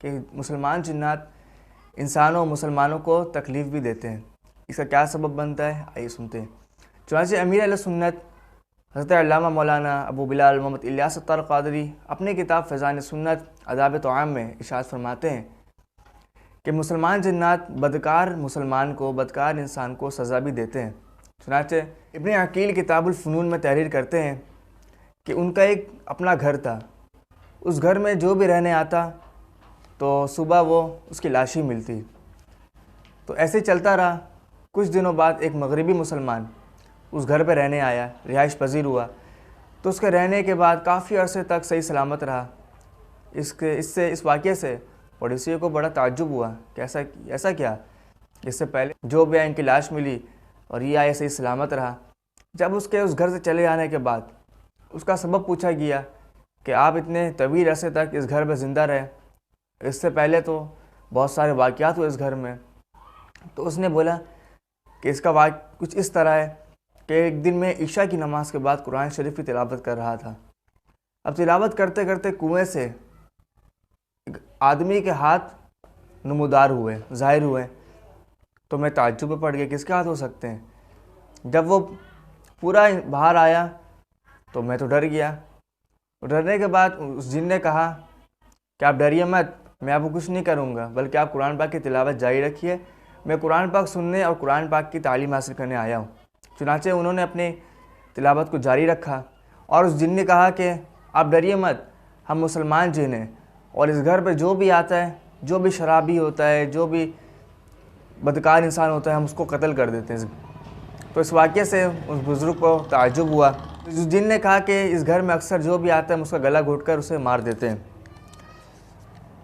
کہ مسلمان جنات انسانوں اور مسلمانوں کو تکلیف بھی دیتے ہیں۔ اس کا کیا سبب بنتا ہے، آئیے سنتے ہیں۔ چنانچہ امیر اہل سنت حضرت علامہ مولانا ابو بلال محمد الیاس الطار قادری اپنی کتاب فیضان سنت آداب طعام میں ارشاد فرماتے ہیں کہ مسلمان جنات بدکار مسلمان کو، بدکار انسان کو سزا بھی دیتے ہیں۔ چنانچہ ابن عقیل کتاب الفنون میں تحریر کرتے ہیں کہ ان کا ایک اپنا گھر تھا، اس گھر میں جو بھی رہنے آتا تو صبح وہ اس کی لاش ہی ملتی۔ تو ایسے چلتا رہا۔ کچھ دنوں بعد ایک مغربی مسلمان اس گھر پہ رہنے آیا، رہائش پذیر ہوا، تو اس کے رہنے کے بعد کافی عرصے تک صحیح سلامت رہا۔ اس واقعے سے پڑوسیوں کو بڑا تعجب ہوا کہ ایسا کیا، اس سے پہلے جو بھی آیا ان کی لاش ملی اور یہ آیا صحیح سلامت رہا۔ جب اس گھر سے چلے جانے کے بعد اس کا سبب پوچھا گیا کہ آپ اتنے طویل عرصے تک اس گھر پہ زندہ رہے، اس سے پہلے تو بہت سارے واقعات ہوئے اس گھر میں، تو اس نے بولا کہ اس کا واقعہ کچھ اس طرح ہے کہ ایک دن میں عشاء کی نماز کے بعد قرآن شریف کی تلاوت کر رہا تھا۔ اب تلاوت کرتے کرتے کنویں سے ایک آدمی کے ہاتھ نمودار ہوئے، ظاہر ہوئے، تو میں تعجب میں پڑ گیا کس کے ہاتھ ہو سکتے ہیں۔ جب وہ پورا باہر آیا تو میں تو ڈر گیا۔ ڈرنے کے بعد اس جن نے کہا کہ آپ ڈریے مت، میں آپ کو کچھ نہیں کروں گا، بلکہ آپ قرآن پاک کی تلاوت جاری رکھیے، میں قرآن پاک سننے اور قرآن پاک کی تعلیم حاصل کرنے آیا ہوں۔ چنانچہ انہوں نے اپنی تلاوت کو جاری رکھا اور اس جن نے کہا کہ آپ ڈریے مت، ہم مسلمان جن ہیں اور اس گھر پہ جو بھی آتا ہے، جو بھی شرابی ہوتا ہے، جو بھی بدکار انسان ہوتا ہے، ہم اس کو قتل کر دیتے ہیں۔ تو اس واقعے سے اس بزرگ کو تعجب ہوا۔ جن نے کہا کہ اس گھر میں اکثر جو بھی آتا ہے ہم اس کا گلا گھونٹ کر اسے مار دیتے ہیں۔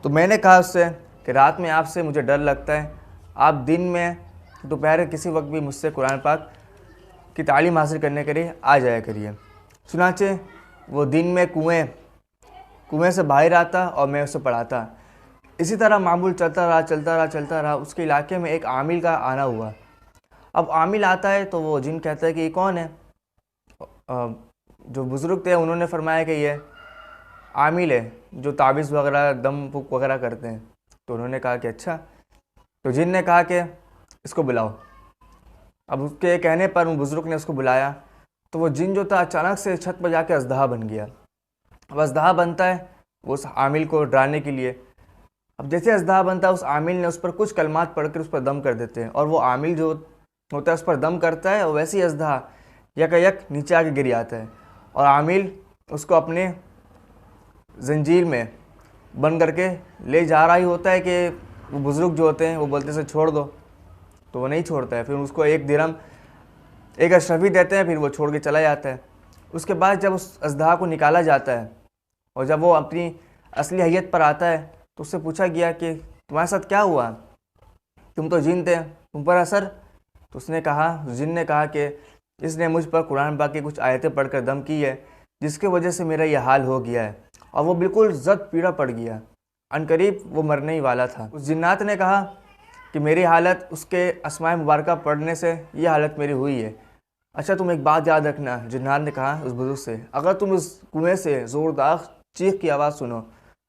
تو میں نے کہا اس سے کہ رات میں آپ سے مجھے ڈر لگتا ہے، آپ دن میں دوپہر کسی وقت بھی مجھ سے قرآن پاک کی تعلیم حاصل کرنے کے لیے آ جایا کریے۔ چنانچہ وہ دن میں کنویں سے باہر آتا اور میں اسے پڑھاتا۔ اسی طرح معمول چلتا رہا۔ اس کے علاقے میں ایک عامل کا آنا ہوا۔ اب عامل آتا ہے تو وہ جن کہتا ہے کہ یہ کون ہے؟ جو بزرگ تھے انہوں نے فرمایا کہ یہ عامل ہے جو تعویذ وغیرہ دم پھک وغیرہ کرتے ہیں۔ تو انہوں نے کہا کہ اچھا۔ تو جن نے کہا کہ اس کو بلاؤ۔ اب اس کے کہنے پر وہ بزرگ نے اس کو بلایا تو وہ جن جو تھا اچانک سے چھت پر جا کے اژدہا بن گیا۔ اب اژدہا بنتا ہے وہ اس عامل کو ڈرانے کے لیے۔ اب جیسے اژدہا بنتا ہے اس عامل نے اس پر کچھ کلمات پڑھ کر اس پر دم کر دیتے ہیں، اور وہ عامل جو ہوتا ہے اس پر دم کرتا ہے اور ویسے ہی اژدہا یک نیچے آ کے گر آتا ہے، اور عامل اس کو اپنے زنجیر میں بند کر کے لے جا رہا ہی ہوتا ہے کہ وہ بزرگ جو ہوتے ہیں وہ بولتے سے چھوڑ دو، تو وہ نہیں چھوڑتا ہے۔ پھر اس کو 1 درہم 1 اشرفی دیتے ہیں، پھر وہ چھوڑ کے چلا جاتا ہے۔ اس کے بعد جب اس اژدہا کو نکالا جاتا ہے اور جب وہ اپنی اصلی حیت پر آتا ہے تو اس سے پوچھا گیا کہ تمہارے ساتھ کیا ہوا، تم تو جن تھے، تم پر اثر؟ تو اس نے کہا، جن نے کہا کہ اس نے مجھ پر قرآن پاک کی کچھ آیتیں پڑھ کر دم کی ہے، جس کی وجہ سے میرا یہ حال ہو گیا ہے، اور وہ بالکل زد پیڑا پڑ گیا، عنقریب وہ مرنے ہی والا تھا۔ اس جنات نے کہا کہ میری حالت اس کے اسماء مبارکہ پڑھنے سے یہ حالت میری ہوئی ہے۔ اچھا تم ایک بات یاد رکھنا، جنات نے کہا اس بزرگ سے، اگر تم اس کنویں سے زوردار چیخ کی آواز سنو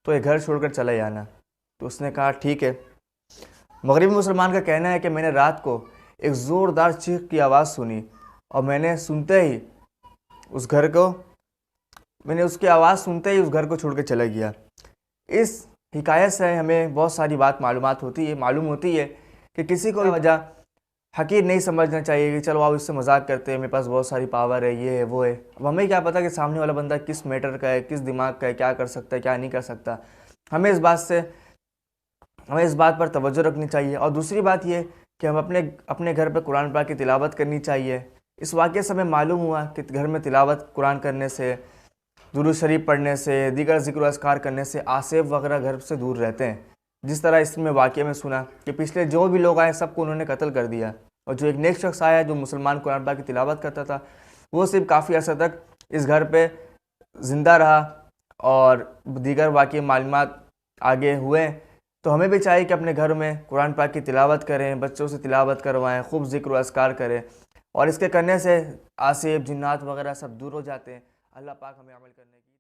تو یہ گھر چھوڑ کر چلے جانا۔ تو اس نے کہا ٹھیک ہے۔ مغربی مسلمان کا کہنا ہے کہ میں نے رات کو ایک زوردار چیخ کی آواز سنی، اور میں نے سنتے ہی اس کی آواز سنتے ہی اس گھر کو چھوڑ کے چلا گیا۔ اس حکایت سے ہمیں بہت ساری معلوم ہوتی ہے کہ کسی کو وجہ حقیر نہیں سمجھنا چاہیے کہ چلو آپ اس سے مذاق کرتے ہیں، میرے پاس بہت ساری پاور ہے، یہ ہے وہ ہے۔ اب ہمیں کیا پتہ کہ سامنے والا بندہ کس میٹر کا ہے، کس دماغ کا ہے، کیا کر سکتا ہے، کیا نہیں کر سکتا۔ ہمیں اس بات پر توجہ رکھنی چاہیے۔ اور دوسری بات یہ کہ ہم اپنے گھر پہ قرآن پاک کی تلاوت کرنی چاہیے۔ اس واقعے سے ہمیں معلوم ہوا کہ گھر میں تلاوت قرآن کرنے سے، درود شریف پڑھنے سے، دیگر ذکر و اذکار کرنے سے آصف وغیرہ گھر سے دور رہتے ہیں۔ جس طرح اس میں واقعے میں سنا کہ پچھلے جو بھی لوگ آئے سب کو انہوں نے قتل کر دیا، اور جو ایک نیک شخص آیا جو مسلمان قرآن پاک کی تلاوت کرتا تھا وہ صرف کافی عرصہ تک اس گھر پہ زندہ رہا، اور دیگر واقعی معلومات آگے ہوئے۔ تو ہمیں بھی چاہیے کہ اپنے گھر میں قرآن پاک کی تلاوت کریں، بچوں سے تلاوت کروائیں، خوب ذکر و اذکار کریں، اور اس کے کرنے سے آصف، جنات وغیرہ سب دور ہو جاتے ہیں۔ اللہ پاک ہمیں عمل کرنے کی